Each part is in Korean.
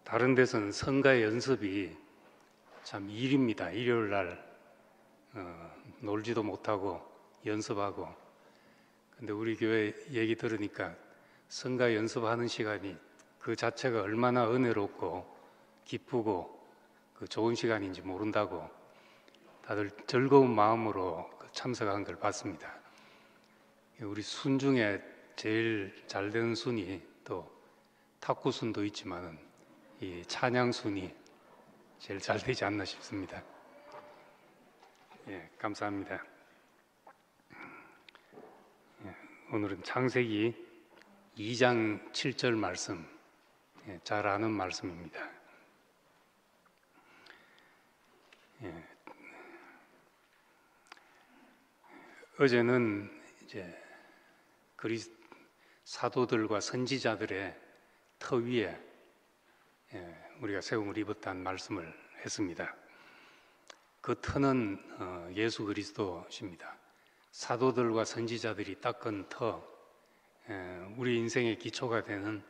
다른 데서는 성가 연습이 참 일입니다. 일요일 날 놀지도 못하고 연습하고. 근데 우리 교회 얘기 들으니까 성가 연습하는 시간이 그 자체가 얼마나 은혜롭고 기쁘고 그 좋은 시간인지 모른다고 다들 즐거운 마음으로 참석한 걸 봤습니다. 우리 순 중에 제일 잘 되는 순이 또 탁구 순도 있지만은 이 찬양 순이 제일 잘 되지 않나 싶습니다. 예, 감사합니다. 오늘은 창세기 2장 7절 말씀, 잘 아는 말씀입니다. 어제는 이제 사도들과 선지자들의 터 위에 우리가 세움을 입었다는 말씀을 했습니다. 그 터는 예수 그리스도십니다. 사도들과 선지자들이 닦은 터, 우리 인생의 기초가 되는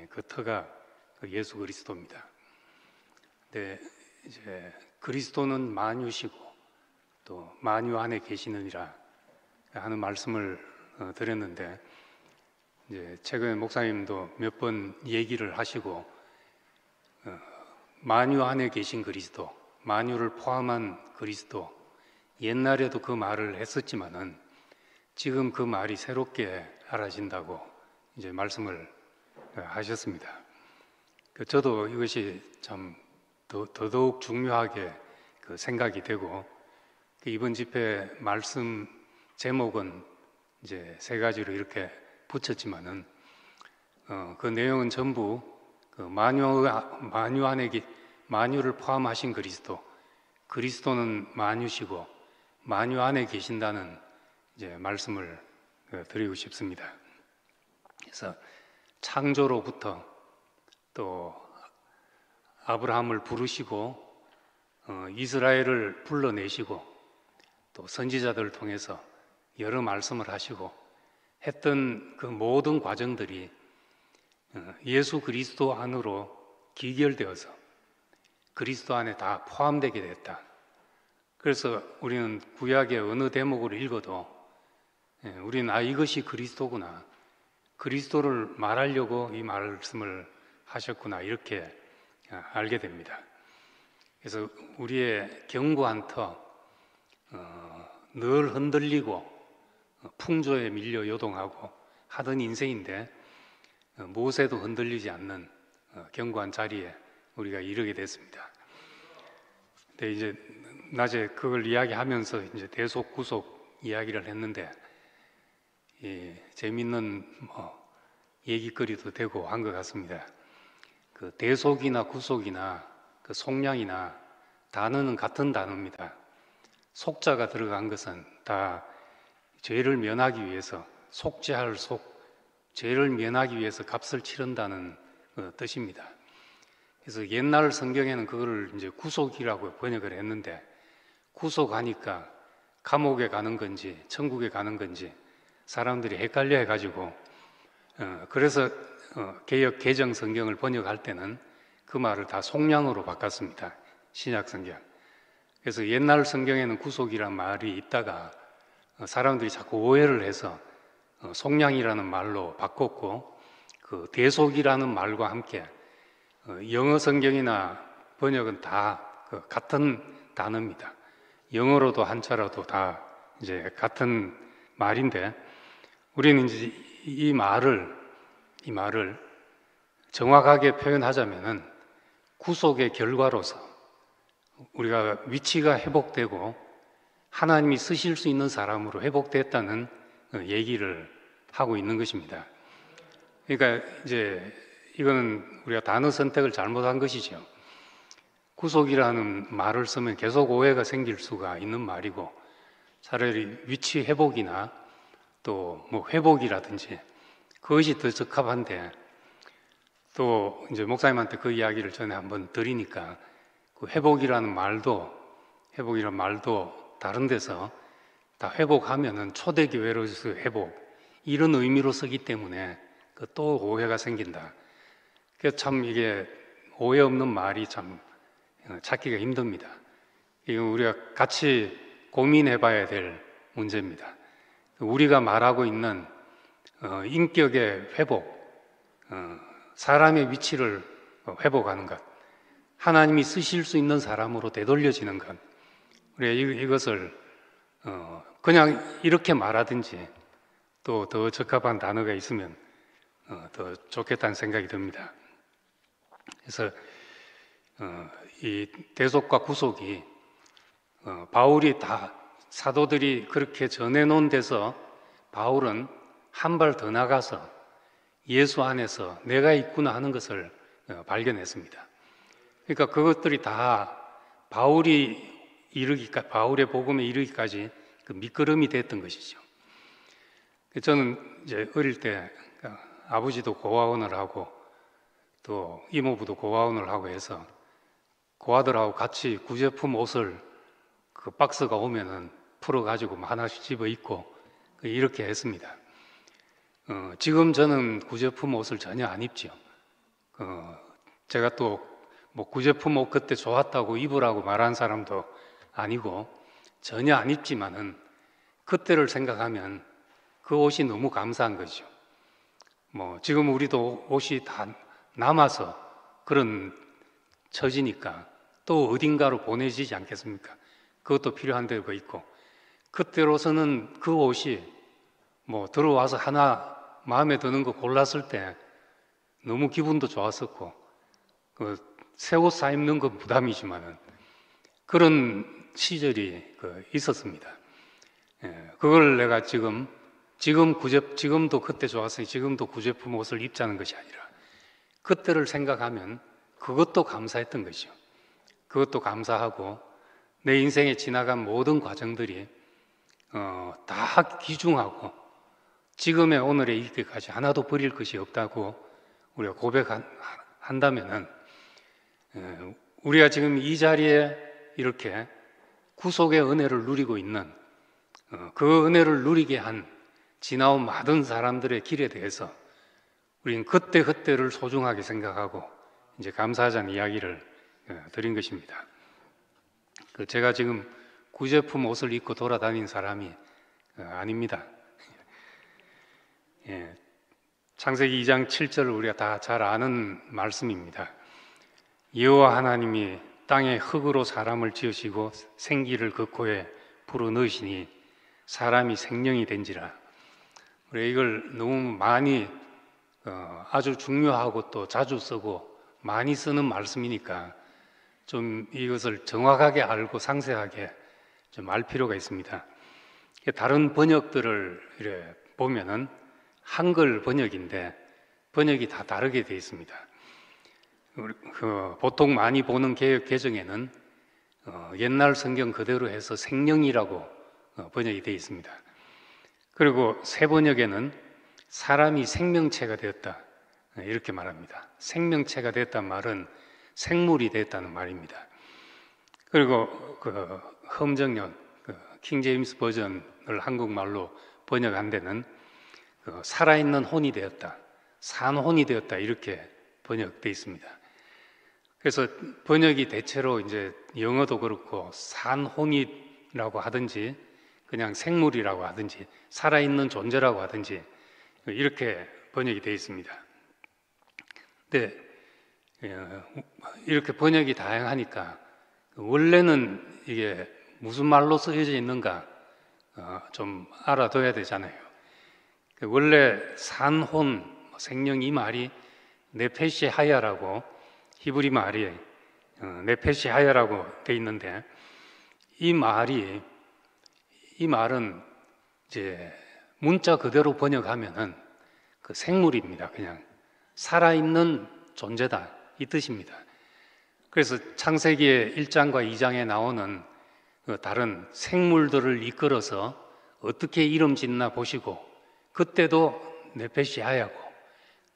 그 터가 예수 그리스도입니다. 근데 이제 그리스도는 만유시고 또 만유 안에 계시느니라 하는 말씀을 드렸는데, 이제 최근에 목사님도 몇 번 얘기를 하시고 만유 안에 계신 그리스도, 만유를 포함한 그리스도, 옛날에도 그 말을 했었지만은 지금 그 말이 새롭게 알아진다고 이제 말씀을 하셨습니다. 저도 이것이 참 더더욱 중요하게 생각이 되고, 이번 집회 말씀 제목은 이제 세 가지로 이렇게 붙였지만은 그 내용은 전부 만유 안에 만유를 포함하신 그리스도, 그리스도는 만유시고 만유 안에 계신다는 이제 말씀을 드리고 싶습니다. 그래서 창조로부터 또 아브라함을 부르시고 이스라엘을 불러내시고 또 선지자들을 통해서 여러 말씀을 하시고 했던 그 모든 과정들이 예수 그리스도 안으로 기결되어서 그리스도 안에 다 포함되게 됐다. 그래서 우리는 구약의 어느 대목을 읽어도 우리는 이것이 그리스도구나, 그리스도를 말하려고 이 말씀을 하셨구나, 이렇게 알게 됩니다. 그래서 우리의 견고한 터, 늘 흔들리고 풍조에 밀려 요동하고 하던 인생인데 무엇에도 흔들리지 않는 견고한 자리에 우리가 이르게 됐습니다. 근데 이제 낮에 그걸 이야기하면서 이제 대속 구속 이야기를 했는데 재밌는 얘기거리도 되고 한 것 같습니다. 그 대속이나 구속이나 그 속량이나 단어는 같은 단어입니다. 속자가 들어간 것은 다 죄를 면하기 위해서, 속죄할 속, 죄를 면하기 위해서 값을 치른다는 뜻입니다. 그래서 옛날 성경에는 그거를 이제 구속이라고 번역을 했는데, 구속하니까 감옥에 가는 건지 천국에 가는 건지 사람들이 헷갈려 해가지고 그래서 개역 개정 성경을 번역할 때는 그 말을 다 속량으로 바꿨습니다. 신약 성경. 그래서 옛날 성경에는 구속이란 말이 있다가 사람들이 자꾸 오해를 해서 속량이라는 말로 바꿨고, 그 대속이라는 말과 함께 영어 성경이나 번역은 다 같은 단어입니다. 영어로도 한자로도 다 이제 같은 말인데, 우리는 이제 이 말을 정확하게 표현하자면은 구속의 결과로서 우리가 위치가 회복되고 하나님이 쓰실 수 있는 사람으로 회복됐다는 얘기를 하고 있는 것입니다. 그러니까 이제 이거는 우리가 단어 선택을 잘못한 것이죠. 구속이라는 말을 쓰면 계속 오해가 생길 수가 있는 말이고, 차라리 위치 회복이나 또 뭐 회복이라든지 그것이 더 적합한데, 또 이제 목사님한테 그 이야기를 전에 한번 드리니까 그 회복이라는 말도 다른 데서 다 회복하면은 초대교회로서 회복, 이런 의미로 쓰기 때문에 또 오해가 생긴다. 그래서 참 이게 오해 없는 말이 참 찾기가 힘듭니다. 이거 우리가 같이 고민해 봐야 될 문제입니다. 우리가 말하고 있는 인격의 회복, 사람의 위치를 회복하는 것, 하나님이 쓰실 수 있는 사람으로 되돌려지는 것, 우리가 이것을 그냥 이렇게 말하든지 또 더 적합한 단어가 있으면 더 좋겠다는 생각이 듭니다. 그래서 이 대속과 구속이 바울이 다 사도들이 그렇게 전해놓은 데서 바울은 한 발 더 나가서 예수 안에서 내가 있구나 하는 것을 발견했습니다. 그러니까 그것들이 다 바울의 복음에 이르기까지 그 밑거름이 됐던 것이죠. 저는 이제 어릴 때 아버지도 고아원을 하고 또 이모부도 고아원을 하고 해서 고아들하고 같이 구제품 옷을 그 박스가 오면은 풀어가지고 하나씩 집어 입고 이렇게 했습니다. 지금 저는 구제품 옷을 전혀 안 입죠. 제가 또 뭐 구제품 옷 그때 좋았다고 입으라고 말한 사람도 아니고 전혀 안 입지만은 그때를 생각하면 그 옷이 너무 감사한 거죠. 뭐 지금 우리도 옷이 다 남아서 그런 처지니까 또 어딘가로 보내지지 않겠습니까? 그것도 필요한 데가 있고 그때로서는 그 옷이 뭐 들어와서 하나 마음에 드는 거 골랐을 때 너무 기분도 좋았었고 새 옷 사 입는 건 부담이지만은 그런 시절이 있었습니다. 그걸 내가 지금도 그때 좋았으니 지금도 구제품 옷을 입자는 것이 아니라 그때를 생각하면 그것도 감사했던 것이죠. 그것도 감사하고 내 인생에 지나간 모든 과정들이 다 귀중하고 지금의 오늘의 이때까지 하나도 버릴 것이 없다고 우리가 고백한다면은 우리가 지금 이 자리에 이렇게 구속의 은혜를 누리고 있는 그 은혜를 누리게 한 지나온 많은 사람들의 길에 대해서 우리는 그때를 소중하게 생각하고 이제 감사하자는 이야기를 드린 것입니다. 제가 지금 구제품 옷을 입고 돌아다닌 사람이 아닙니다. 창세기 2장 7절을 우리가 다 잘 아는 말씀입니다. 여호와 하나님이 땅에 흙으로 사람을 지으시고 생기를 그 코에 불어넣으시니 사람이 생명이 된지라. 우리가 이걸 너무 많이 아주 중요하고 또 자주 쓰고 많이 쓰는 말씀이니까 좀 이것을 정확하게 알고 상세하게 좀 알 필요가 있습니다. 다른 번역들을 이렇게 보면은 한글 번역인데 번역이 다 다르게 되어 있습니다. 보통 많이 보는 개역 개정에는 옛날 성경 그대로 해서 생명이라고 번역이 되어 있습니다. 그리고 새 번역에는 사람이 생명체가 되었다 이렇게 말합니다. 생명체가 됐다는 말은 생물이 됐다는 말입니다. 그리고 험정역 킹 제임스 버전을 한국말로 번역한 데는 살아있는 혼이 되었다, 산 혼이 되었다 이렇게 번역되어 있습니다. 그래서 번역이 대체로 이제 영어도 그렇고 산혼이라고 하든지 그냥 생물이라고 하든지 살아있는 존재라고 하든지 이렇게 번역이 되어 있습니다. 근데 이렇게 번역이 다양하니까 원래는 이게 무슨 말로 쓰여져 있는가 좀 알아둬야 되잖아요. 원래 산혼, 생명 이 말이 네페시 하야라고 히브리 말이 네페시 하야라고 돼 있는데 이 말은 이제 문자 그대로 번역하면은 그 생물입니다. 그냥 살아있는 존재다 이 뜻입니다. 그래서 창세기의 1장과 2장에 나오는 다른 생물들을 이끌어서 어떻게 이름 짓나 보시고 그때도 네페시 하야고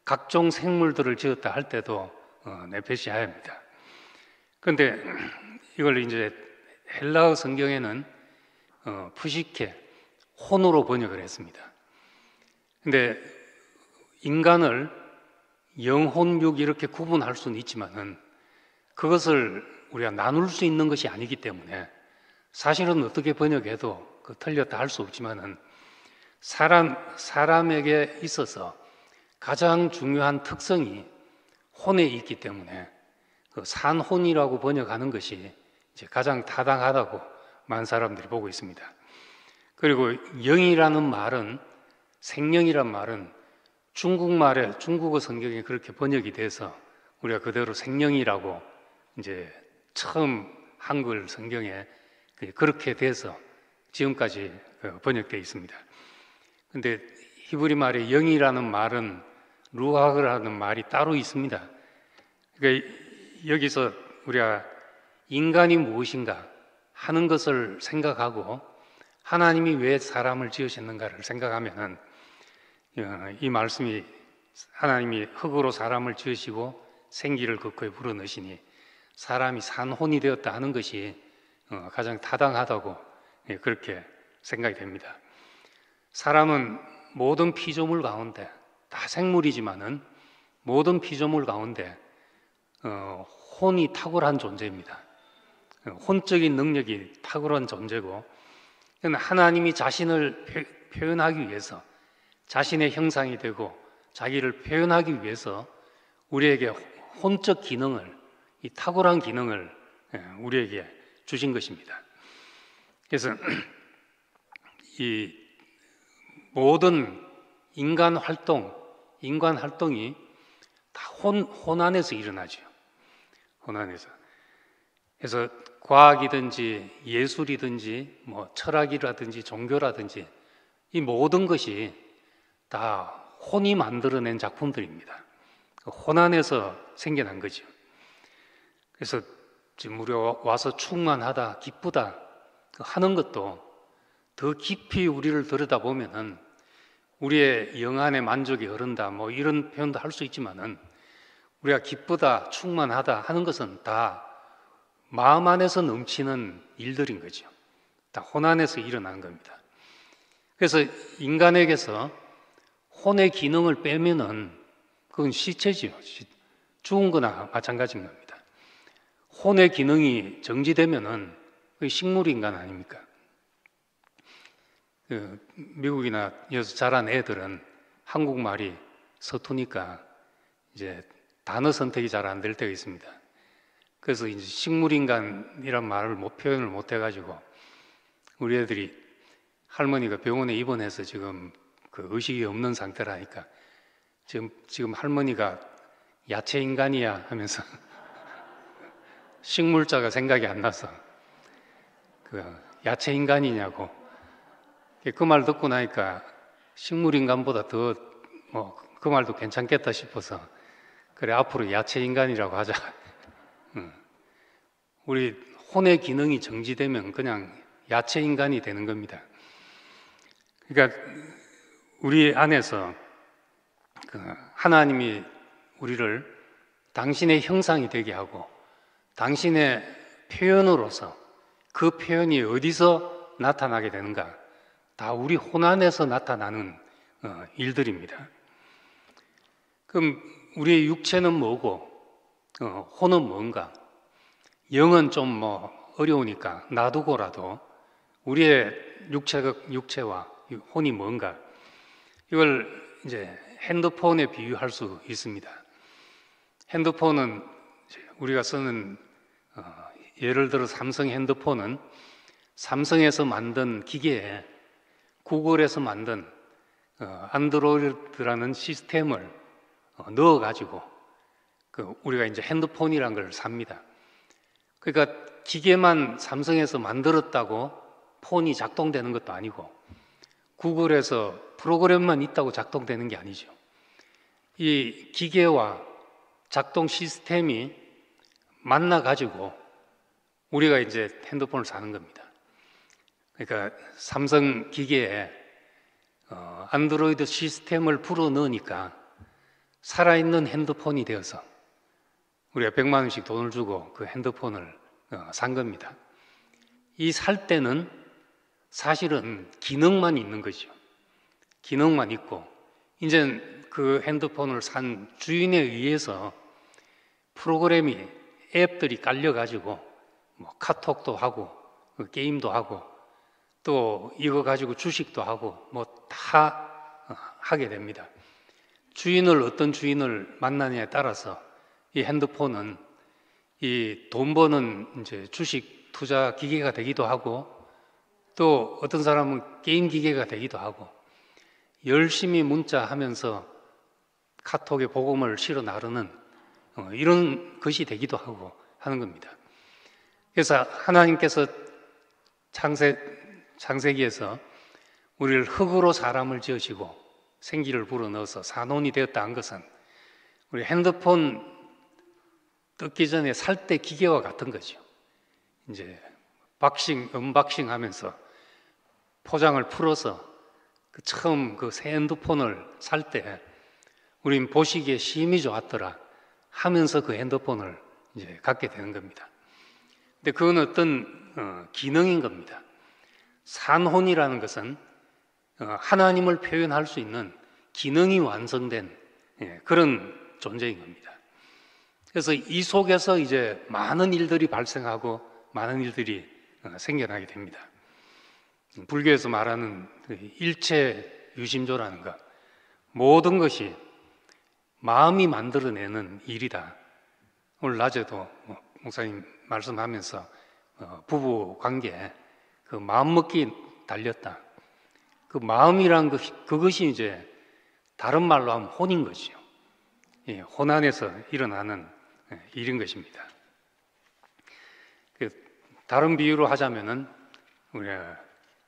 각종 생물들을 지었다 할 때도 네페시 하야입니다. 그런데 이걸 이제 헬라어 성경에는 푸시케 혼으로 번역을 했습니다. 근데 인간을 영혼육 이렇게 구분할 수는 있지만은 그것을 우리가 나눌 수 있는 것이 아니기 때문에 사실은 어떻게 번역해도 틀렸다 할 수 없지만은 사람에게 있어서 가장 중요한 특성이 혼에 있기 때문에 그 산혼이라고 번역하는 것이 이제 가장 타당하다고 많은 사람들이 보고 있습니다. 그리고 영이라는 말은, 생명이란 말은 중국말에, 중국어 성경에 그렇게 번역이 돼서 우리가 그대로 생명이라고 이제 처음 한글 성경에 그렇게 돼서 지금까지 번역되어 있습니다. 근데 히브리 말에 영이라는 말은 루하그라는 말이 따로 있습니다. 그러니까 여기서 우리가 인간이 무엇인가 하는 것을 생각하고 하나님이 왜 사람을 지으셨는가를 생각하면은 이 말씀이 하나님이 흙으로 사람을 지으시고 생기를 그코에 불어넣으시니 사람이 산혼이 되었다 하는 것이 가장 타당하다고 그렇게 생각이 됩니다. 사람은 모든 피조물 가운데 다 생물이지만은 모든 피조물 가운데 혼이 탁월한 존재입니다. 혼적인 능력이 탁월한 존재고 하나님이 자신을 표현하기 위해서 자신의 형상이 되고 자기를 표현하기 위해서 우리에게 혼적 기능을, 이 탁월한 기능을 우리에게 주신 것입니다. 그래서 이 모든 인간 활동이 다 혼 안에서 일어나죠. 혼 안에서. 그래서 과학이든지 예술이든지 뭐 철학이라든지 종교라든지 이 모든 것이 다 혼이 만들어낸 작품들입니다. 혼 안에서 생겨난 거죠. 그래서 지금 우리가 와서 충만하다, 기쁘다 하는 것도 더 깊이 우리를 들여다보면은 우리의 영안의 만족이 흐른다 뭐 이런 표현도 할 수 있지만은 우리가 기쁘다, 충만하다 하는 것은 다 마음 안에서 넘치는 일들인 거죠. 다 혼 안에서 일어나는 겁니다. 그래서 인간에게서 혼의 기능을 빼면은 그건 시체지요. 죽은 거나 마찬가지인 겁니다. 혼의 기능이 정지되면은 그게 식물인간 아닙니까? 미국이나 여기서 자란 애들은 한국말이 서투니까 이제 단어 선택이 잘 안 될 때가 있습니다. 그래서 이제 식물인간이란 말을 표현을 못 해가지고 우리 애들이 할머니가 병원에 입원해서 지금 그 의식이 없는 상태라니까 지금 할머니가 야채인간이야 하면서 식물자가 생각이 안 나서 그 야채인간이냐고 그 말 듣고 나니까 식물인간보다 더 그 말도 괜찮겠다 싶어서 그래 앞으로 야채인간이라고 하자. 우리 혼의 기능이 정지되면 그냥 야채인간이 되는 겁니다. 그러니까 우리 안에서 하나님이 우리를 당신의 형상이 되게 하고 당신의 표현으로서 그 표현이 어디서 나타나게 되는가? 다 우리 혼 안에서 나타나는 일들입니다. 그럼 우리의 육체는 뭐고 혼은 뭔가? 영은 좀 어려우니까 놔두고라도 우리의 육체와 혼이 뭔가? 이걸 이제 핸드폰에 비유할 수 있습니다. 핸드폰은 우리가 쓰는 예를 들어 삼성 핸드폰은 삼성에서 만든 기계에 구글에서 만든 안드로이드라는 시스템을 넣어가지고 우리가 이제 핸드폰이란 걸 삽니다. 그러니까 기계만 삼성에서 만들었다고 폰이 작동되는 것도 아니고 구글에서 프로그램만 있다고 작동되는 게 아니죠. 이 기계와 작동 시스템이 만나가지고 우리가 이제 핸드폰을 사는 겁니다. 그러니까 삼성 기계에 안드로이드 시스템을 불어넣으니까 살아있는 핸드폰이 되어서 우리가 100만 원씩 돈을 주고 그 핸드폰을 산 겁니다. 이 살 때는 사실은 기능만 있는 거죠. 기능만 있고 이제 그 핸드폰을 산 주인에 의해서 프로그램이 앱들이 깔려가지고 뭐 카톡도 하고 게임도 하고 또 이거 가지고 주식도 하고 뭐 다 하게 됩니다. 주인을 어떤 주인을 만나냐에 따라서 이 핸드폰은 이 돈 버는 이제 주식 투자 기계가 되기도 하고 또 어떤 사람은 게임 기계가 되기도 하고 열심히 문자하면서 카톡에 복음을 실어 나르는 이런 것이 되기도 하고 하는 겁니다. 그래서 하나님께서 창세기에서 우리를 흙으로 사람을 지으시고 생기를 불어넣어서 산혼이 되었다 한 것은 우리 핸드폰 뜯기 전에 살 때 기계와 같은 거죠. 이제 언박싱 하면서 포장을 풀어서 처음 그 새 핸드폰을 살 때 우린 보시기에 심히 좋았더라 하면서 그 핸드폰을 이제 갖게 되는 겁니다. 근데 그건 어떤 기능인 겁니다. 산혼이라는 것은 하나님을 표현할 수 있는 기능이 완성된 그런 존재인 겁니다. 그래서 이 속에서 이제 많은 일들이 발생하고 많은 일들이 생겨나게 됩니다. 불교에서 말하는 일체 유심조라는 것, 모든 것이 마음이 만들어내는 일이다. 오늘 낮에도 목사님 말씀하면서 부부 관계에 그 마음먹기 달렸다. 그 마음이란 그것이 이제 다른 말로 하면 혼인 것이죠. 혼 안에서 일어나는 일인 것입니다. 다른 비유로 하자면은 우리가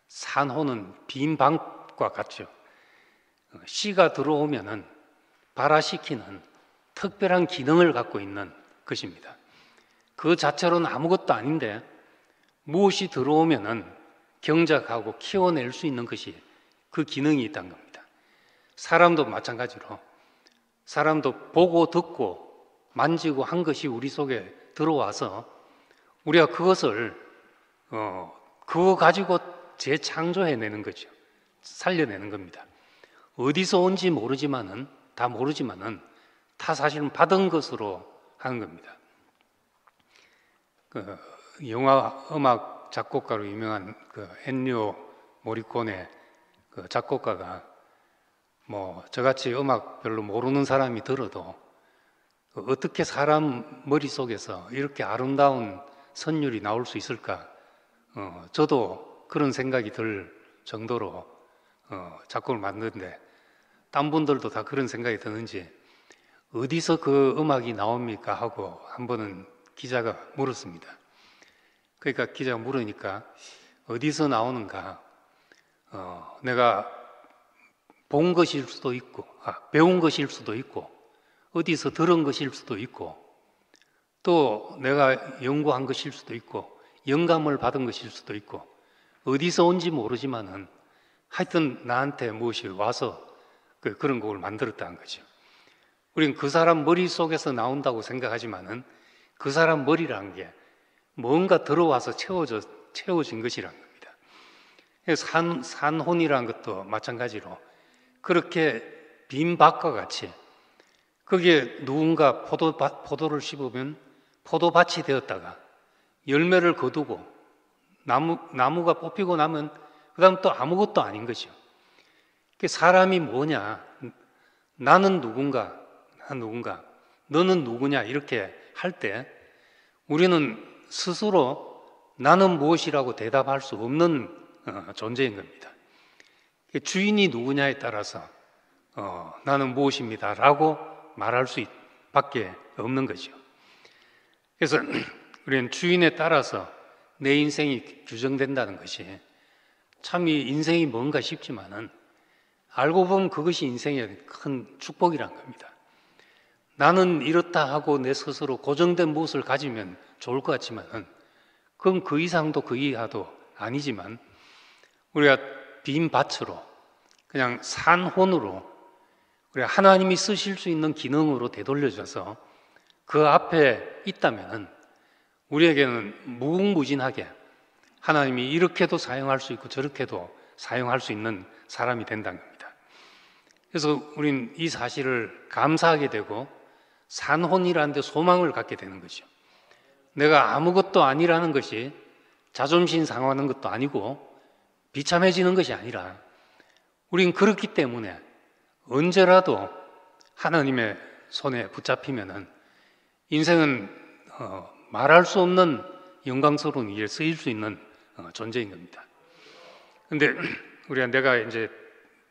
산호는 빈 방과 같죠. 씨가 들어오면은 발화시키는 특별한 기능을 갖고 있는 것입니다. 그 자체로는 아무것도 아닌데 무엇이 들어오면은 경작하고 키워낼 수 있는 것이 그 기능이 있다는 겁니다. 사람도 마찬가지로 사람도 보고 듣고 만지고 한 것이 우리 속에 들어와서 우리가 그것을 그거 가지고 재창조해내는 거죠. 살려내는 겁니다. 어디서 온지 모르지만은 다 사실은 받은 것으로 하는 겁니다. 그 영화 음악 작곡가로 유명한 그 엔리오 모리코네 그 작곡가가 뭐 저같이 음악 별로 모르는 사람이 들어도 어떻게 사람 머릿속에서 이렇게 아름다운 선율이 나올 수 있을까? 저도 그런 생각이 들 정도로 작곡을 만드는데 딴 분들도 다 그런 생각이 드는지 어디서 그 음악이 나옵니까? 하고 한 번은 기자가 물었습니다. 그러니까 기자가 물으니까 어디서 나오는가? 내가 본 것일 수도 있고 배운 것일 수도 있고 어디서 들은 것일 수도 있고 또 내가 연구한 것일 수도 있고 영감을 받은 것일 수도 있고 어디서 온지 모르지만은 하여튼 나한테 무엇이 와서 그런 곡을 만들었다는 거죠. 우리는 그 사람 머릿속에서 나온다고 생각하지만은 그 사람 머리라는 게 뭔가 들어와서 채워진 것이란 겁니다. 산혼이라는 것도 마찬가지로 그렇게 빈 밭과 같이 거기에 누군가 포도를 씹으면 포도밭이 되었다가 열매를 거두고 나무가 뽑히고 나면 그 다음 또 아무것도 아닌 거죠. 사람이 뭐냐, 나는 누군가, 너는 누구냐 이렇게 할 때 우리는 스스로 나는 무엇이라고 대답할 수 없는 존재인 겁니다. 주인이 누구냐에 따라서 나는 무엇입니다 라고 말할 수 밖에 없는 거죠. 그래서 우리는 주인에 따라서 내 인생이 규정된다는 것이 참 이 인생이 뭔가 싶지만은 알고 보면 그것이 인생의 큰 축복이란 겁니다. 나는 이렇다 하고 내 스스로 고정된 무엇을 가지면 좋을 것 같지만은 그건 그 이상도 그 이하도 아니지만 우리가 빈 밭으로 그냥 산혼으로 우리가 하나님이 쓰실 수 있는 기능으로 되돌려져서 그 앞에 있다면은 우리에게는 무궁무진하게 하나님이 이렇게도 사용할 수 있고 저렇게도 사용할 수 있는 사람이 된다는 겁니다. 그래서 우린 이 사실을 감사하게 되고 산혼이라는 데 소망을 갖게 되는 거죠. 내가 아무것도 아니라는 것이 자존심 상하는 것도 아니고 비참해지는 것이 아니라 우린 그렇기 때문에 언제라도 하나님의 손에 붙잡히면은 인생은 말할 수 없는 영광스러운 일에 쓰일 수 있는 존재인 겁니다. 근데 우리가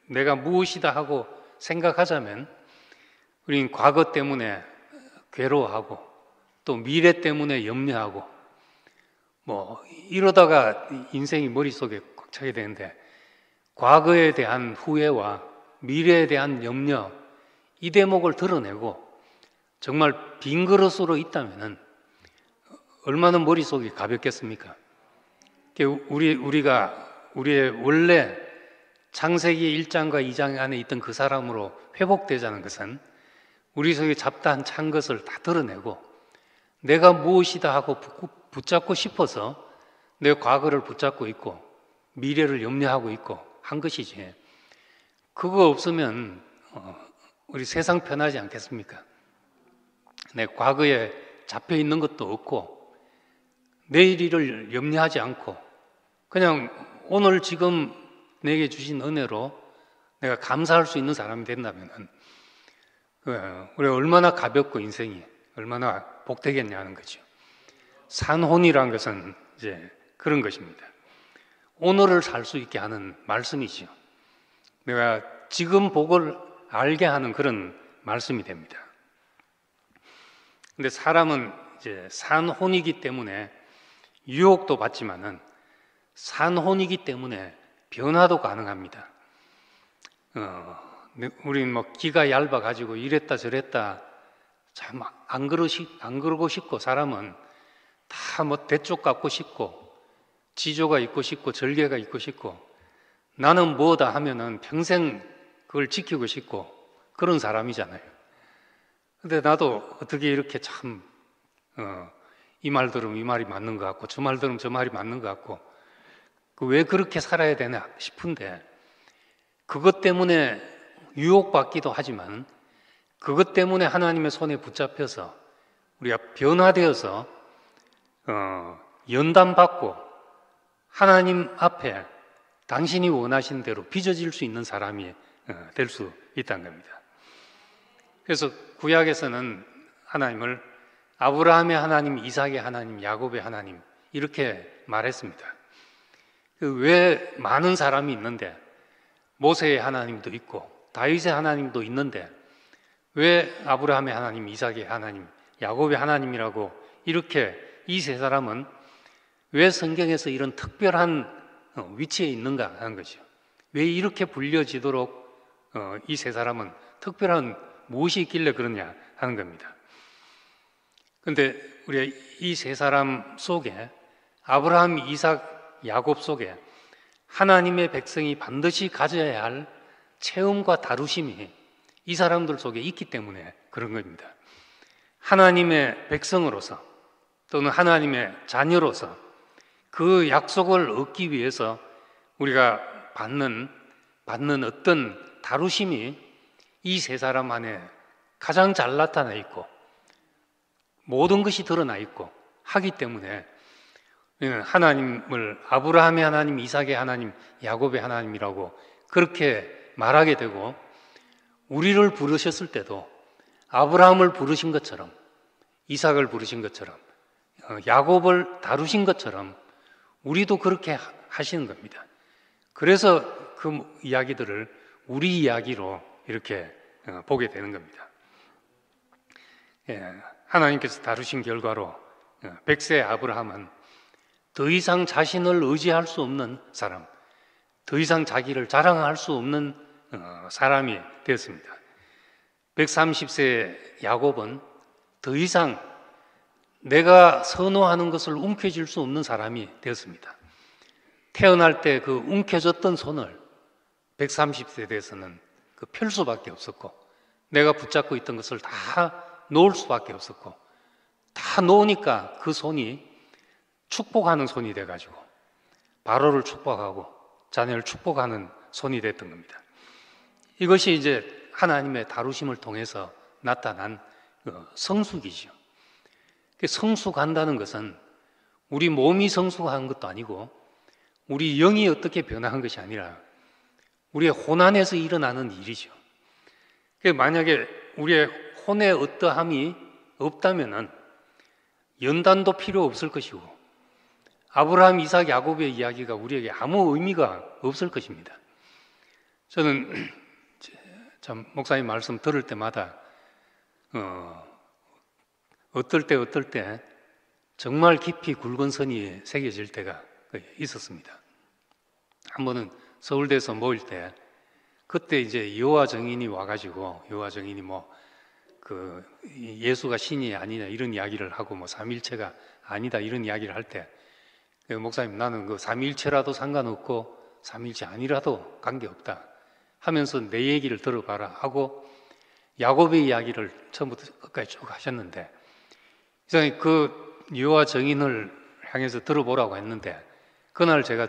내가 무엇이다 하고 생각하자면 우린 과거 때문에 괴로워하고 또 미래 때문에 염려하고 뭐 이러다가 인생이 머릿속에 꽉 차게 되는데 과거에 대한 후회와 미래에 대한 염려 이 대목을 드러내고 정말 빈 그릇으로 있다면은 얼마나 머릿속이 가볍겠습니까? 우리의 원래 창세기 1장과 2장 안에 있던 그 사람으로 회복되자는 것은 우리 속에 잡다한 찬 것을 다 드러내고 내가 무엇이다 하고 붙잡고 싶어서 내 과거를 붙잡고 있고 미래를 염려하고 있고 한 것이지. 그거 없으면 우리 세상 편하지 않겠습니까? 내 과거에 잡혀 있는 것도 없고 내일 일을 염려하지 않고 그냥 오늘 지금 내게 주신 은혜로 내가 감사할 수 있는 사람이 된다면 우리가 얼마나 가볍고 인생이 얼마나 복되겠냐는 거죠. 산혼이란 것은 이제 그런 것입니다. 오늘을 살 수 있게 하는 말씀이죠. 내가 지금 복을 알게 하는 그런 말씀이 됩니다. 근데 사람은 이제 산혼이기 때문에 유혹도 받지만은 산혼이기 때문에 변화도 가능합니다. 우리는 뭐 기가 얇아가지고 이랬다 저랬다 참 안 그러고 싶고 사람은 다 뭐 대쪽 갖고 싶고 지조가 있고 싶고 절개가 있고 싶고 나는 뭐다 하면은 평생 그걸 지키고 싶고 그런 사람이잖아요. 근데 나도 어떻게 이렇게 참 이 말 들으면 이 말이 맞는 것 같고 저 말 들으면 저 말이 맞는 것 같고 왜 그렇게 살아야 되나 싶은데 그것 때문에 유혹받기도 하지만 그것 때문에 하나님의 손에 붙잡혀서 우리가 변화되어서 연단받고 하나님 앞에 당신이 원하신 대로 빚어질 수 있는 사람이 될 수 있다는 겁니다. 그래서 구약에서는 하나님을 아브라함의 하나님, 이삭의 하나님, 야곱의 하나님 이렇게 말했습니다. 왜 많은 사람이 있는데 모세의 하나님도 있고 다윗의 하나님도 있는데 왜 아브라함의 하나님, 이삭의 하나님, 야곱의 하나님이라고 이렇게 이 세 사람은 왜 성경에서 이런 특별한 위치에 있는가 하는 거죠. 왜 이렇게 불려지도록 이 세 사람은 특별한 무엇이 있길래 그러냐 하는 겁니다. 그런데 우리가 이 세 사람 속에 아브라함, 이삭, 야곱 속에 하나님의 백성이 반드시 가져야 할 체험과 다루심이 이 사람들 속에 있기 때문에 그런 겁니다. 하나님의 백성으로서 또는 하나님의 자녀로서 그 약속을 얻기 위해서 우리가 받는 어떤 다루심이 이 세 사람 안에 가장 잘 나타나 있고 모든 것이 드러나 있고 하기 때문에 하나님을 아브라함의 하나님, 이삭의 하나님, 야곱의 하나님이라고 그렇게 말하게 되고 우리를 부르셨을 때도 아브라함을 부르신 것처럼 이삭을 부르신 것처럼 야곱을 다루신 것처럼 우리도 그렇게 하시는 겁니다. 그래서 그 이야기들을 우리 이야기로 이렇게 보게 되는 겁니다. 하나님께서 다루신 결과로 백세 아브라함은 더 이상 자신을 의지할 수 없는 사람, 더 이상 자기를 자랑할 수 없는 사람이 되었습니다. 130세 야곱은 더 이상 내가 선호하는 것을 움켜쥘 수 없는 사람이 되었습니다. 태어날 때 그 움켜졌던 손을 130세에 대해서는 펼 수밖에 없었고 내가 붙잡고 있던 것을 다 놓을 수밖에 없었고 다 놓으니까 그 손이 축복하는 손이 돼가지고 바로를 축복하고 자녀를 축복하는 손이 됐던 겁니다. 이것이 이제 하나님의 다루심을 통해서 나타난 성숙이죠. 성숙한다는 것은 우리 몸이 성숙한 것도 아니고 우리 영이 어떻게 변화한 것이 아니라 우리의 혼 안에서 일어나는 일이죠. 만약에 우리의 혼의 어떠함이 없다면은 연단도 필요 없을 것이고 아브라함, 이삭, 야곱의 이야기가 우리에게 아무 의미가 없을 것입니다. 저는 참 목사님 말씀 들을 때마다 어떨 때 정말 깊이 굵은 선이 새겨질 때가 있었습니다. 한 번은 서울대에서 모일 때 그때 이제 여호와 증인이 와가지고 여호와 증인이 예수가 신이 아니냐 이런 이야기를 하고 삼위일체가 아니다 이런 이야기를 할 때 목사님 나는 그 삼위일체라도 상관없고 삼위일체 아니라도 관계없다 하면서 내 얘기를 들어봐라 하고 야곱의 이야기를 처음부터 끝까지 쭉 하셨는데 이상하게 그 여호와 증인을 향해서 들어보라고 했는데 그날 제가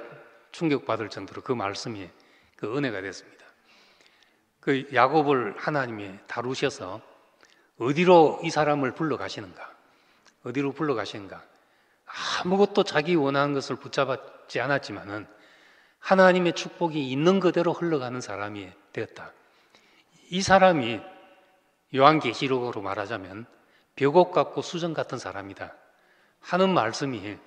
충격받을 정도로 그 말씀이 그 은혜가 됐습니다. 그 야곱을 하나님이 다루셔서 어디로 이 사람을 불러가시는가? 어디로 불러가시는가? 아무것도 자기 원하는 것을 붙잡지 않았지만은 하나님의 축복이 있는 그대로 흘러가는 사람이 되었다. 이 사람이 요한계시록으로 말하자면 벽옥 같고 수정 같은 사람이다 하는 말씀이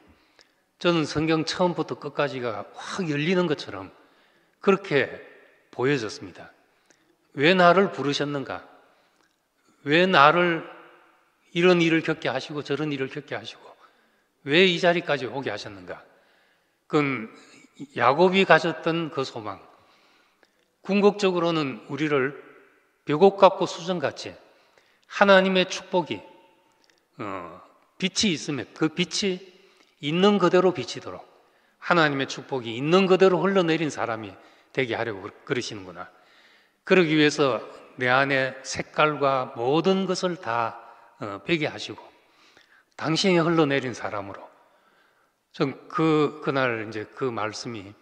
저는 성경 처음부터 끝까지가 확 열리는 것처럼 그렇게 보여졌습니다. 왜 나를 부르셨는가? 왜 나를 이런 일을 겪게 하시고 저런 일을 겪게 하시고 왜 이 자리까지 오게 하셨는가? 그건 야곱이 가졌던 그 소망. 궁극적으로는 우리를 벽옥 같고 수정 같이 하나님의 축복이 빛이 있으면 그 빛이 있는 그대로 비치도록 하나님의 축복이 있는 그대로 흘러내린 사람이 되게 하려고 그러시는구나. 그러기 위해서 내 안에 색깔과 모든 것을 다 배게 하시고 당신이 흘러내린 사람으로 전 그날 이제 그 말씀이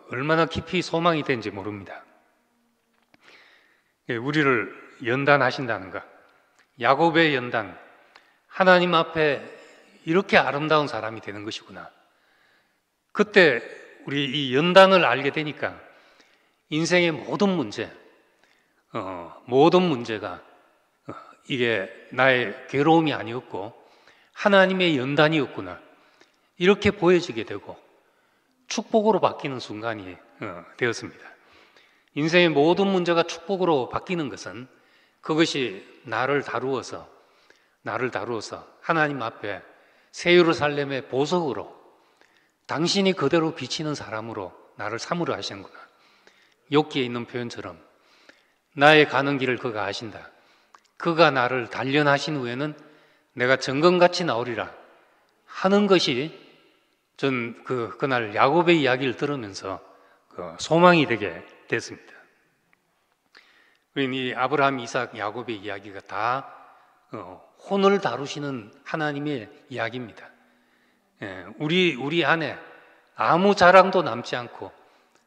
얼마나 깊이 소망이 된지 모릅니다. 우리를 연단하신다는 것, 야곱의 연단, 하나님 앞에 이렇게 아름다운 사람이 되는 것이구나. 그때 우리 이 연단을 알게 되니까 인생의 모든 문제가 이게 나의 괴로움이 아니었고 하나님의 연단이었구나 이렇게 보여지게 되고 축복으로 바뀌는 순간이 되었습니다. 인생의 모든 문제가 축복으로 바뀌는 것은 그것이 나를 다루어서 하나님 앞에 새 예루살렘의 보석으로 당신이 그대로 비치는 사람으로 나를 삼으려 하시는구나. 욥기에 있는 표현처럼 나의 가는 길을 그가 아신다. 그가 나를 단련하신 후에는 내가 정금같이 나오리라 하는 것이 전 그날 야곱의 이야기를 들으면서 소망이 되게 됐습니다. 이 아브라함, 이삭, 야곱의 이야기가 다 혼을 다루시는 하나님의 이야기입니다. 우리 안에 아무 자랑도 남지 않고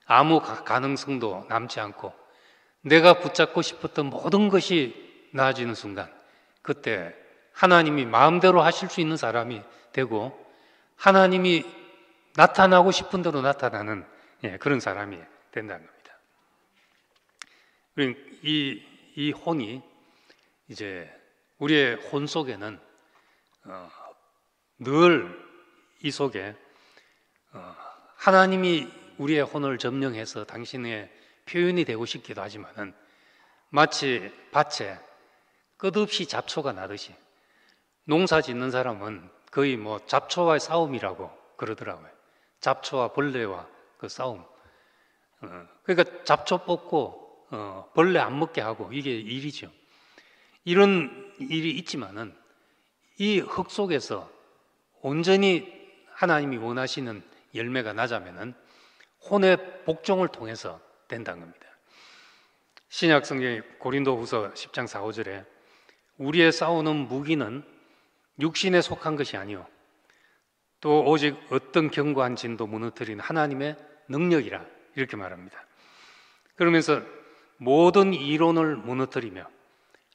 아무 가능성도 남지 않고 내가 붙잡고 싶었던 모든 것이 나아지는 순간 그때 하나님이 마음대로 하실 수 있는 사람이 되고 하나님이 나타나고 싶은 대로 나타나는 그런 사람이 된다는 겁니다. 이 혼이 이제 우리의 혼 속에는 늘 이 속에 하나님이 우리의 혼을 점령해서 당신의 표현이 되고 싶기도 하지만은 마치 밭에 끝없이 잡초가 나듯이 농사 짓는 사람은 거의 잡초와의 싸움이라고 그러더라고요. 잡초와 벌레와 그 싸움. 그러니까 잡초 뽑고 벌레 안 먹게 하고 이게 일이죠. 이런 일이 있지만은 이 흙 속에서 온전히 하나님이 원하시는 열매가 나자면은 혼의 복종을 통해서 된다는 겁니다. 신약 성경 고린도후서 10장 4, 5절에 우리의 싸우는 무기는 육신에 속한 것이 아니요 또 오직 어떤 견고한 진도 무너뜨린 하나님의 능력이라 이렇게 말합니다. 그러면서 모든 이론을 무너뜨리며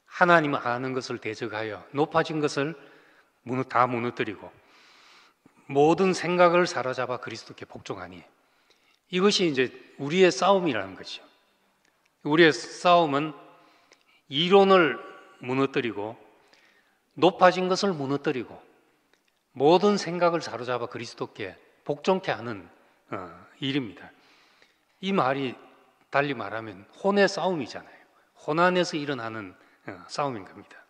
하나님을 아는 것을 대적하여 높아진 것을 다 무너뜨리고 모든 생각을 사로잡아 그리스도께 복종하니, 이것이 이제 우리의 싸움이라는 것이죠. 우리의 싸움은 이론을 무너뜨리고 높아진 것을 무너뜨리고 모든 생각을 사로잡아 그리스도께 복종케 하는 일입니다. 이 말이 달리 말하면 혼의 싸움이잖아요. 혼 안에서 일어나는 싸움인 겁니다.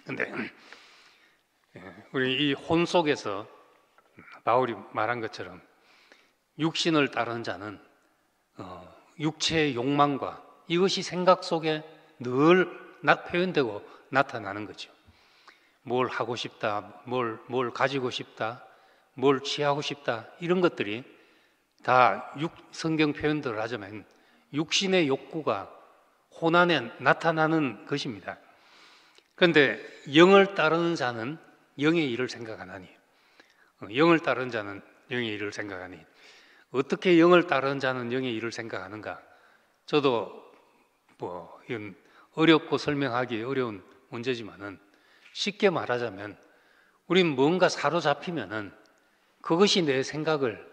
그런데 우리 이 혼 속에서 바울이 말한 것처럼 육신을 따르는 자는 육체의 욕망과 이것이 생각 속에 늘 표현되고 나타나는 거죠. 뭘 하고 싶다, 뭘 가지고 싶다, 뭘 취하고 싶다, 이런 것들이 다 성경 표현들을 하자면 육신의 욕구가 혼 안에 나타나는 것입니다. 그런데 영을 따르는 자는 영의 일을 생각하나니, 영을 따르는 자는 영의 일을 생각하니, 어떻게 영을 따르는 자는 영의 일을 생각하는가? 저도 이건 어렵고 설명하기 어려운 문제지만은 쉽게 말하자면 우린 뭔가 사로잡히면은 그것이 내 생각을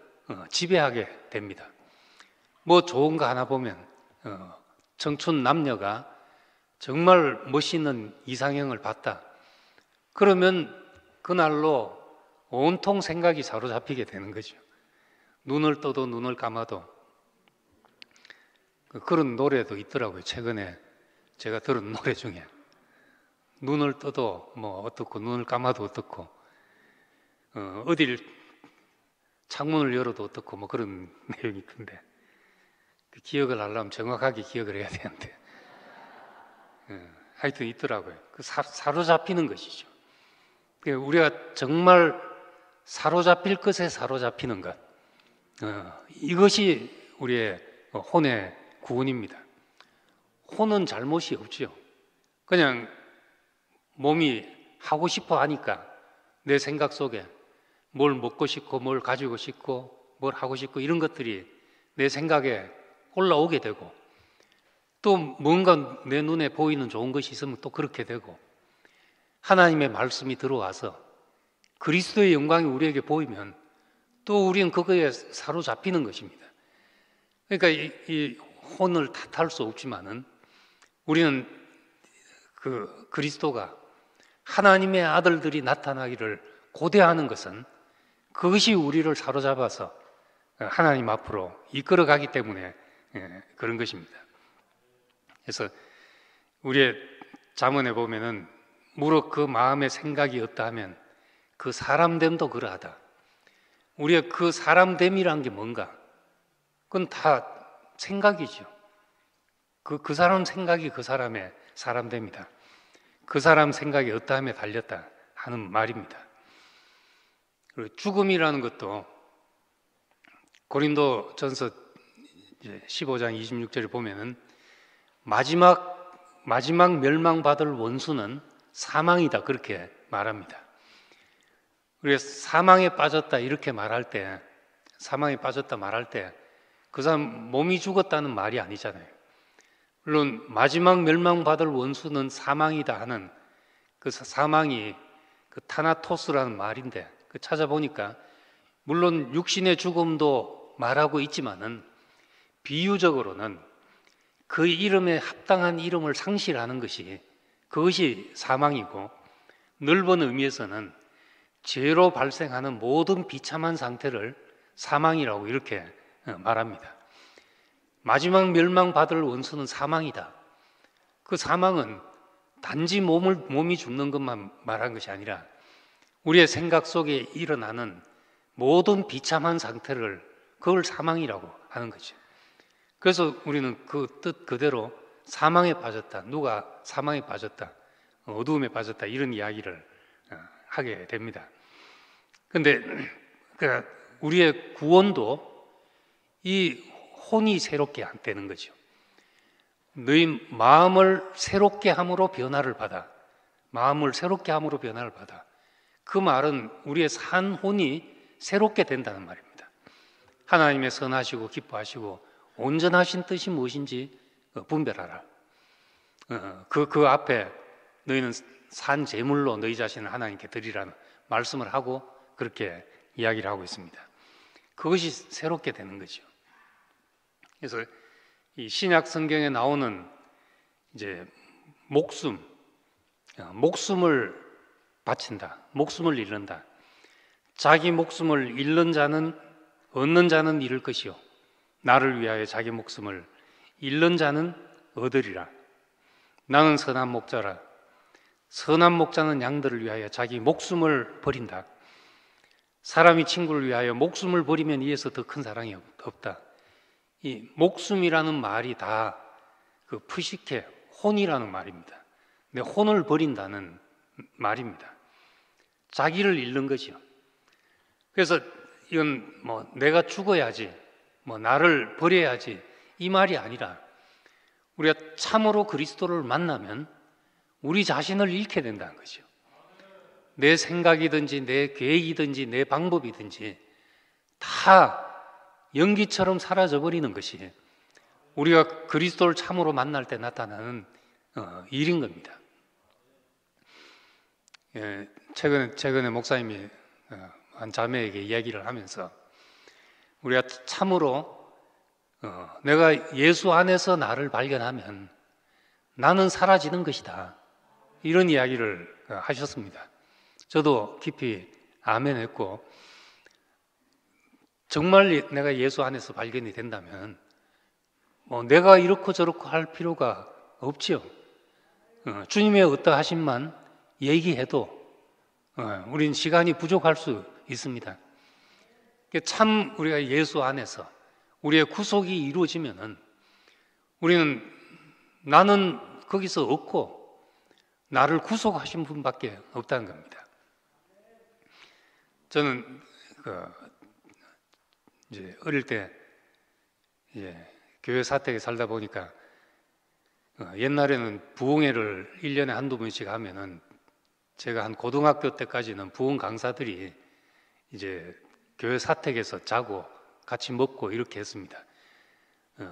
지배하게 됩니다. 뭐 좋은 거 하나 보면 청춘 남녀가 정말 멋있는 이상형을 봤다. 그러면 그날로 온통 생각이 사로잡히게 되는 거죠. 눈을 떠도 눈을 감아도. 그런 노래도 있더라고요. 최근에 제가 들은 노래 중에 눈을 떠도 뭐 어떻고 눈을 감아도 어떻고 어딜 창문을 열어도 어떻고 뭐 그런 내용이 있던데, 그 기억을 하려면 정확하게 기억을 해야 되는데 하여튼 있더라고요. 그 사로잡히는 것이죠. 우리가 정말 사로잡힐 것에 사로잡히는 것, 이것이 우리의 혼의 구원입니다. 혼은 잘못이 없지요. 그냥 몸이 하고 싶어 하니까 내 생각 속에 뭘 먹고 싶고 뭘 가지고 싶고 뭘 하고 싶고 이런 것들이 내 생각에 올라오게 되고, 또 뭔가 내 눈에 보이는 좋은 것이 있으면 또 그렇게 되고, 하나님의 말씀이 들어와서 그리스도의 영광이 우리에게 보이면 또 우리는 그거에 사로잡히는 것입니다. 그러니까 이 혼을 탓할 수 없지만은 우리는 그 그리스도가 하나님의 아들들이 나타나기를 고대하는 것은 그것이 우리를 사로잡아서 하나님 앞으로 이끌어가기 때문에 그런 것입니다. 그래서 우리의 잠언에 보면은 무릇 그 마음의 생각이 어떠하면 그 사람됨도 그러하다. 우리의 그 사람됨이란 게 뭔가? 그건 다 생각이죠. 그 사람 생각이 그 사람의 사람됨이다. 그 사람 생각이 어떠함에 달렸다 하는 말입니다. 그리고 죽음이라는 것도 고린도전서 15장 26절을 보면은 마지막 멸망받을 원수는 사망이다, 그렇게 말합니다. 우리가 사망에 빠졌다 이렇게 말할 때, 사망에 빠졌다 말할 때 그 사람 몸이 죽었다는 말이 아니잖아요. 물론 마지막 멸망받을 원수는 사망이다 하는 그 사망이 그 타나토스라는 말인데, 그 찾아보니까 물론 육신의 죽음도 말하고 있지만은 비유적으로는 그 이름에 합당한 이름을 상실하는 것이, 그것이 사망이고, 넓은 의미에서는 죄로 발생하는 모든 비참한 상태를 사망이라고 이렇게 말합니다. 마지막 멸망받을 원수는 사망이다. 그 사망은 단지 몸이 죽는 것만 말한 것이 아니라 우리의 생각 속에 일어나는 모든 비참한 상태를, 그걸 사망이라고 하는 거죠. 그래서 우리는 그 뜻 그대로 사망에 빠졌다, 누가 사망에 빠졌다, 어두움에 빠졌다, 이런 이야기를 하게 됩니다. 그런데 우리의 구원도 이 혼이 새롭게 되는 거죠. 너희 마음을 새롭게 함으로 변화를 받아. 마음을 새롭게 함으로 변화를 받아. 그 말은 우리의 산 혼이 새롭게 된다는 말입니다. 하나님의 선하시고 기뻐하시고 온전하신 뜻이 무엇인지 분별하라. 그 앞에 너희는 산 제물로 너희 자신을 하나님께 드리라는 말씀을 하고 그렇게 이야기를 하고 있습니다. 그것이 새롭게 되는 거죠. 그래서 이 신약 성경에 나오는 이제 목숨을 바친다, 목숨을 잃는다. 자기 목숨을 잃는 자는 얻는 자는 잃을 것이요 나를 위하여 자기 목숨을 잃는 자는 얻으리라. 나는 선한 목자라. 선한 목자는 양들을 위하여 자기 목숨을 버린다. 사람이 친구를 위하여 목숨을 버리면 이에서 더 큰 사랑이 없다. 이 목숨이라는 말이 다 그 푸시케, 혼이라는 말입니다. 내 혼을 버린다는 말입니다. 자기를 잃는 거죠. 그래서 이건 뭐 내가 죽어야지, 뭐 나를 버려야지 이 말이 아니라 우리가 참으로 그리스도를 만나면 우리 자신을 잃게 된다는 거죠. 내 생각이든지 내 계획이든지 내 방법이든지 다 연기처럼 사라져버리는 것이 우리가 그리스도를 참으로 만날 때 나타나는 일인 겁니다. 최근에 목사님이 한 자매에게 이야기를 하면서 우리가 참으로 내가 예수 안에서 나를 발견하면 나는 사라지는 것이다. 이런 이야기를 하셨습니다. 저도 깊이 아멘했고 정말 내가 예수 안에서 발견이 된다면 내가 이렇고 저렇고 할 필요가 없지요. 주님의 어떠하심만 얘기해도 우린 시간이 부족할 수 있습니다. 참 우리가 예수 안에서 우리의 구속이 이루어지면은 우리는 나는 거기서 없고 나를 구속하신 분밖에 없다는 겁니다. 저는 이제 어릴 때 교회 사택에 살다 보니까 옛날에는 부흥회를 1년에 한두 번씩 하면은 제가 한 고등학교 때까지는 부흥 강사들이 이제 교회 사택에서 자고 같이 먹고 이렇게 했습니다.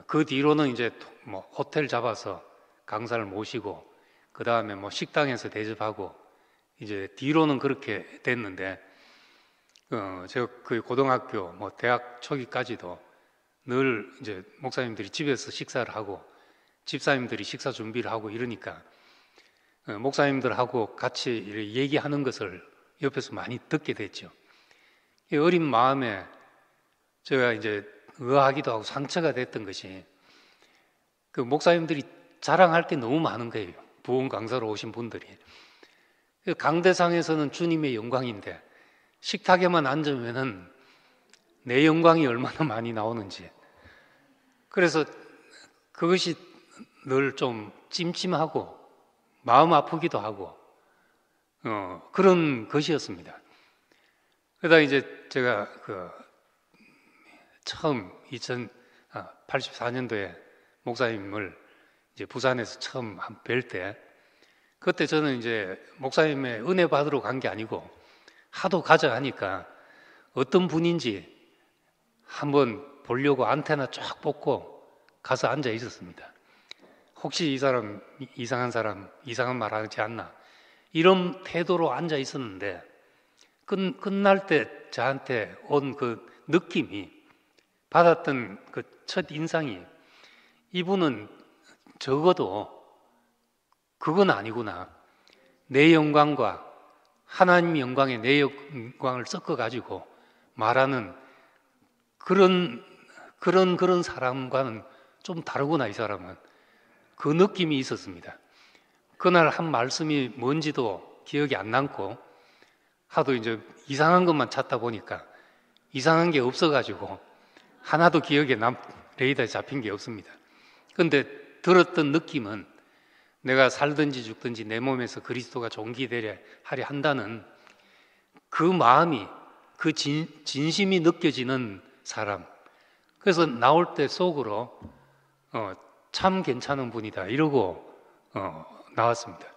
그 뒤로는 이제 뭐 호텔 잡아서 강사를 모시고 그 다음에 뭐 식당에서 대접하고 이제 뒤로는 그렇게 됐는데 제가 그 고등학교 뭐 대학 초기까지도 늘 이제 목사님들이 집에서 식사를 하고 집사님들이 식사 준비를 하고 이러니까 목사님들하고 같이 얘기하는 것을 옆에서 많이 듣게 됐죠. 어린 마음에 제가 이제 의아하기도 하고 상처가 됐던 것이 그 목사님들이 자랑할 게 너무 많은 거예요. 부흥 강사로 오신 분들이. 강대상에서는 주님의 영광인데 식탁에만 앉으면은 내 영광이 얼마나 많이 나오는지. 그래서 그것이 늘 좀 찜찜하고 마음 아프기도 하고 그런 것이었습니다. 그러다 이제 제가 처음 84년도에 목사님을 이제 부산에서 처음 뵐 때 그때 저는 이제 목사님의 은혜 받으러 간 게 아니고 하도 가자 하니까 어떤 분인지 한번 보려고 안테나 쫙 뽑고 가서 앉아 있었습니다. 혹시 이 사람 이상한 말 하지 않나 이런 태도로 앉아 있었는데 끝날 때 저한테 온 그 느낌이 받았던 그 첫 인상이 이분은 적어도 그건 아니구나. 내 영광과 하나님 영광에 내 영광을 섞어가지고 말하는 그런 사람과는 좀 다르구나, 이 사람은. 그 느낌이 있었습니다. 그날 한 말씀이 뭔지도 기억이 안 남고 하도 이제 이상한 것만 찾다 보니까 이상한 게 없어가지고 하나도 기억에 레이더에 잡힌 게 없습니다. 그런데 들었던 느낌은 내가 살든지 죽든지 내 몸에서 그리스도가 존귀되려 하려 한다는 그 마음이 그 진심이 느껴지는 사람. 그래서 나올 때 속으로 참 괜찮은 분이다 이러고 나왔습니다.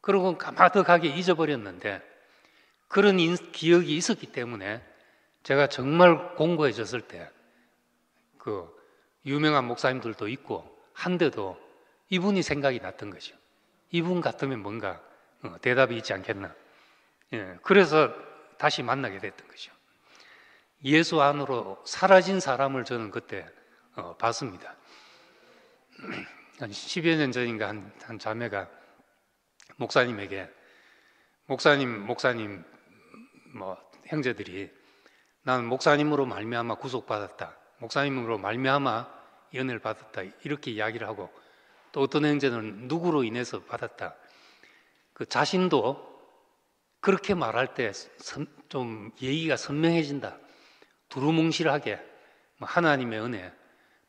그러고 까마득하게 잊어버렸는데 그런 기억이 있었기 때문에 제가 정말 공고해졌을 때 유명한 목사님들도 있고 한데도 이분이 생각이 났던 거죠. 이분 같으면 뭔가 대답이 있지 않겠나. 그래서 다시 만나게 됐던 거죠. 예수 안으로 사라진 사람을 저는 그때 봤습니다. 한 10여 년 전인가 한 자매가 목사님에게 목사님 뭐 형제들이 나는 목사님으로 말미암아 구속받았다. 목사님으로 말미암아 연애를 받았다. 이렇게 이야기를 하고 또 어떤 형제는 누구로 인해서 받았다. 그 자신도 그렇게 말할 때 좀 예의가 선명해진다. 두루뭉실하게 하나님의 은혜,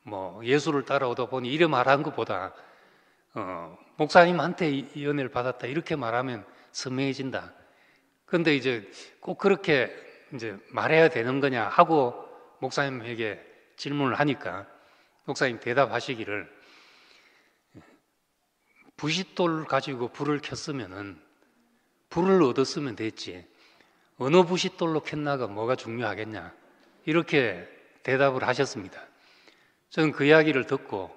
뭐 예수를 따라오다 보니 이래 말한 것보다 목사님한테 이 은혜를 받았다 이렇게 말하면 선명해진다. 그런데 이제 꼭 그렇게 이제 말해야 되는 거냐 하고 목사님에게 질문을 하니까 목사님 대답하시기를 부싯돌 가지고 불을 켰으면은 불을 얻었으면 됐지 어느 부싯돌로 켰나가 뭐가 중요하겠냐 이렇게 대답을 하셨습니다. 저는 그 이야기를 듣고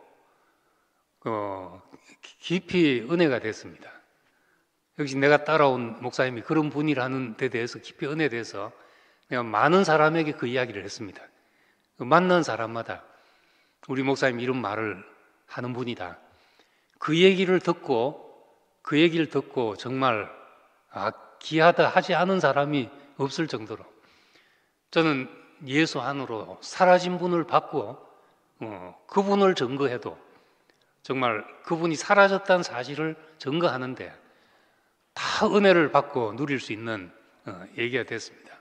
깊이 은혜가 됐습니다. 역시 내가 따라온 목사님이 그런 분이라는 데 대해서 깊이 은혜돼서 내가 많은 사람에게 그 이야기를 했습니다. 만난 사람마다 우리 목사님 이런 말을 하는 분이다. 그 얘기를 듣고 정말 귀하다 하지 않은 사람이 없을 정도로 저는 예수 안으로 사라진 분을 받고 그분을 증거해도 정말 그분이 사라졌다는 사실을 증거하는데 다 은혜를 받고 누릴 수 있는 얘기가 됐습니다.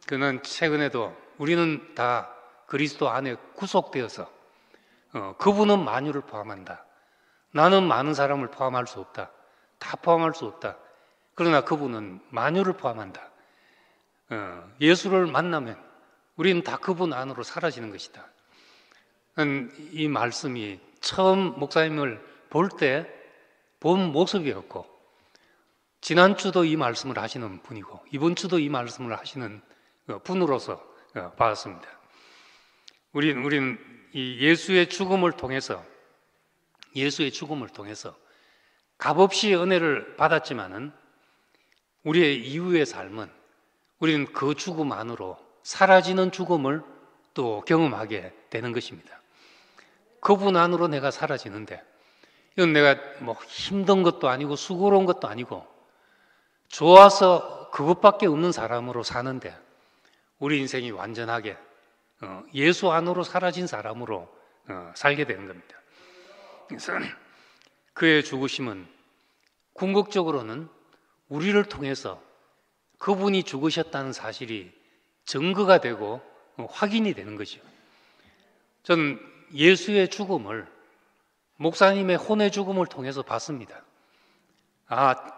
그는 최근에도 우리는 다 그리스도 안에 구속되어서 그분은 만유를 포함한다. 나는 많은 사람을 포함할 수 없다. 다 포함할 수 없다. 그러나 그분은 만유를 포함한다. 예수를 만나면 우리는 다 그분 안으로 사라지는 것이다. 이 말씀이 처음 목사님을 볼 때 본 모습이었고 지난주도 이 말씀을 하시는 분이고 이번 주도 이 말씀을 하시는 분으로서 봤습니다. 우리는 이 예수의 죽음을 통해서 값없이 은혜를 받았지만은 우리의 이후의 삶은 우리는 그 죽음 안으로 사라지는 죽음을 또 경험하게 되는 것입니다. 그분 안으로 내가 사라지는데 이건 내가 뭐 힘든 것도 아니고 수고로운 것도 아니고 좋아서 그것밖에 없는 사람으로 사는데 우리 인생이 완전하게 예수 안으로 사라진 사람으로 살게 되는 겁니다. 그래서 그의 죽으심은 궁극적으로는 우리를 통해서 그분이 죽으셨다는 사실이 증거가 되고 확인이 되는 거죠. 저는 예수의 죽음을 목사님의 혼의 죽음을 통해서 봤습니다.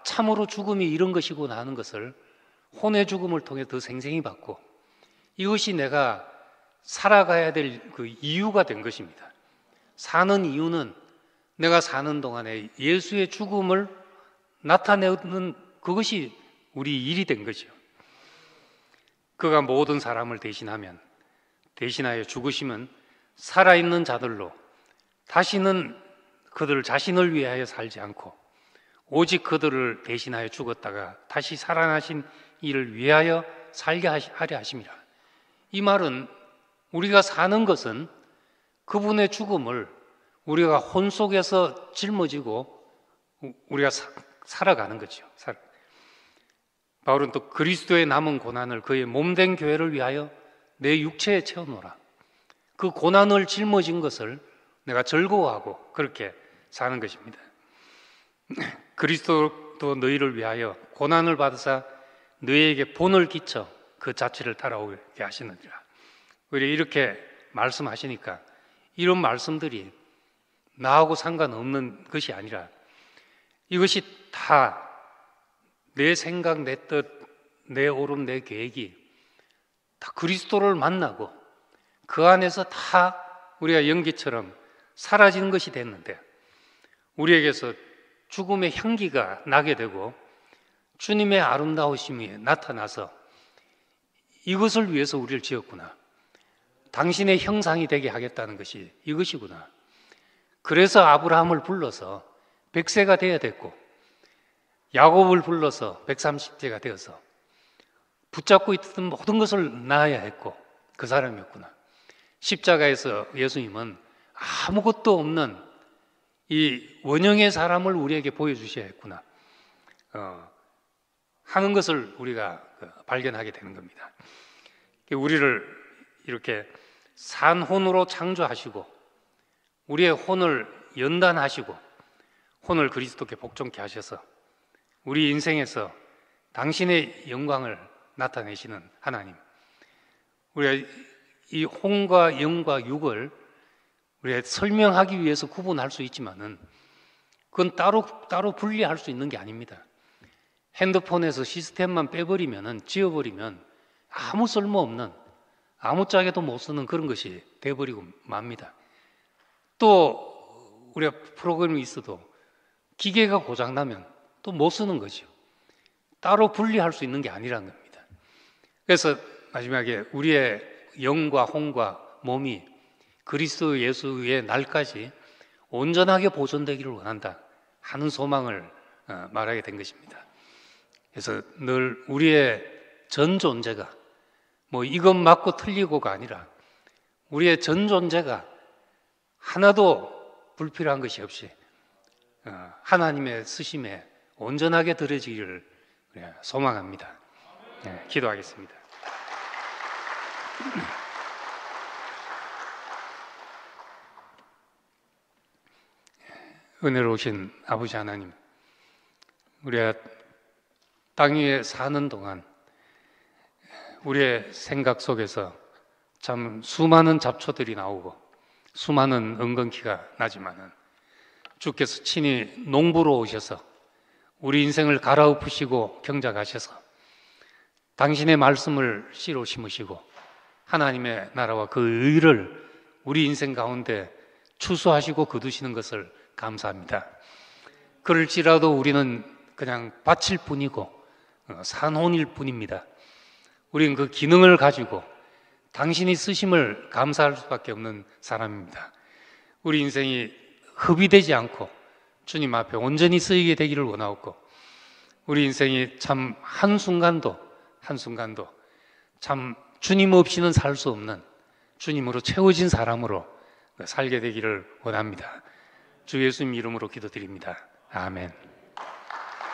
참으로 죽음이 이런 것이구나 하는 것을 혼의 죽음을 통해 더 생생히 봤고 이것이 내가 살아가야 될 그 이유가 된 것입니다. 사는 이유는 내가 사는 동안에 예수의 죽음을 나타내는 그것이 우리 일이 된 거죠. 그가 모든 사람을 대신하여 죽으심은 살아있는 자들로 다시는 그들 자신을 위하여 살지 않고 오직 그들을 대신하여 죽었다가 다시 살아나신 이를 위하여 살게 하려 하심이라. 이 말은 우리가 사는 것은 그분의 죽음을 우리가 혼 속에서 짊어지고 우리가 살아가는 거죠. 바울은 또 그리스도의 남은 고난을 그의 몸된 교회를 위하여 내 육체에 채워놓으라. 그 고난을 짊어진 것을 내가 즐거워하고 그렇게 사는 것입니다. 그리스도도 너희를 위하여 고난을 받으사 너희에게 본을 끼쳐 그 자취를 따라오게 하시느니라. 우리 이렇게 말씀하시니까 이런 말씀들이 나하고 상관없는 것이 아니라 이것이 다 내 생각, 내 뜻, 내 오름, 내 계획이 다 그리스도를 만나고 그 안에서 다 우리가 연기처럼 사라지는 것이 됐는데 우리에게서 죽음의 향기가 나게 되고 주님의 아름다우심이 나타나서 이것을 위해서 우리를 지었구나. 당신의 형상이 되게 하겠다는 것이 이것이구나. 그래서 아브라함을 불러서 100세가 되어야 됐고, 야곱을 불러서 130세가 되어서 붙잡고 있던 모든 것을 낳아야 했고, 그 사람이었구나. 십자가에서 예수님은 아무것도 없는 이 원형의 사람을 우리에게 보여주셔야 했구나 하는 것을 우리가 발견하게 되는 겁니다. 우리를 이렇게 산혼으로 창조하시고 우리의 혼을 연단하시고 혼을 그리스도께 복종케 하셔서 우리 인생에서 당신의 영광을 나타내시는 하나님, 우리가 이 혼과 영과 육을 우리가 설명하기 위해서 구분할 수 있지만은 그건 따로 분리할 수 있는 게 아닙니다. 핸드폰에서 시스템만 빼버리면은, 지워버리면 아무 쓸모없는, 아무짝에도 못 쓰는 그런 것이 돼버리고 맙니다. 또 우리가 프로그램이 있어도 기계가 고장나면 또 못 쓰는 거죠. 따로 분리할 수 있는 게 아니라는 겁니다. 그래서 마지막에 우리의 영과 혼과 몸이 그리스도 예수의 날까지 온전하게 보존되기를 원한다 하는 소망을 말하게 된 것입니다. 그래서 늘 우리의 전 존재가 뭐 이것 맞고 틀리고가 아니라 우리의 전 존재가 하나도 불필요한 것이 없이 하나님의 쓰심에 온전하게 드려지기를 소망합니다. 네, 기도하겠습니다. 은혜로우신 아버지 하나님, 우리가 땅 위에 사는 동안 우리의 생각 속에서 참 수많은 잡초들이 나오고 수많은 엉겅퀴가 나지만은 주께서 친히 농부로 오셔서 우리 인생을 갈아엎으시고 경작하셔서 당신의 말씀을 씨로 심으시고 하나님의 나라와 그 의를 우리 인생 가운데 추수하시고 거두시는 것을 감사합니다. 그럴지라도 우리는 그냥 밭일 뿐이고 산혼일 뿐입니다. 우리는 그 기능을 가지고 당신이 쓰심을 감사할 수밖에 없는 사람입니다. 우리 인생이 흡입되지 않고 주님 앞에 온전히 쓰이게 되기를 원하옵고, 우리 인생이 참 한순간도 참 주님 없이는 살 수 없는 주님으로 채워진 사람으로 살게 되기를 원합니다. 주 예수님 이름으로 기도드립니다. 아멘.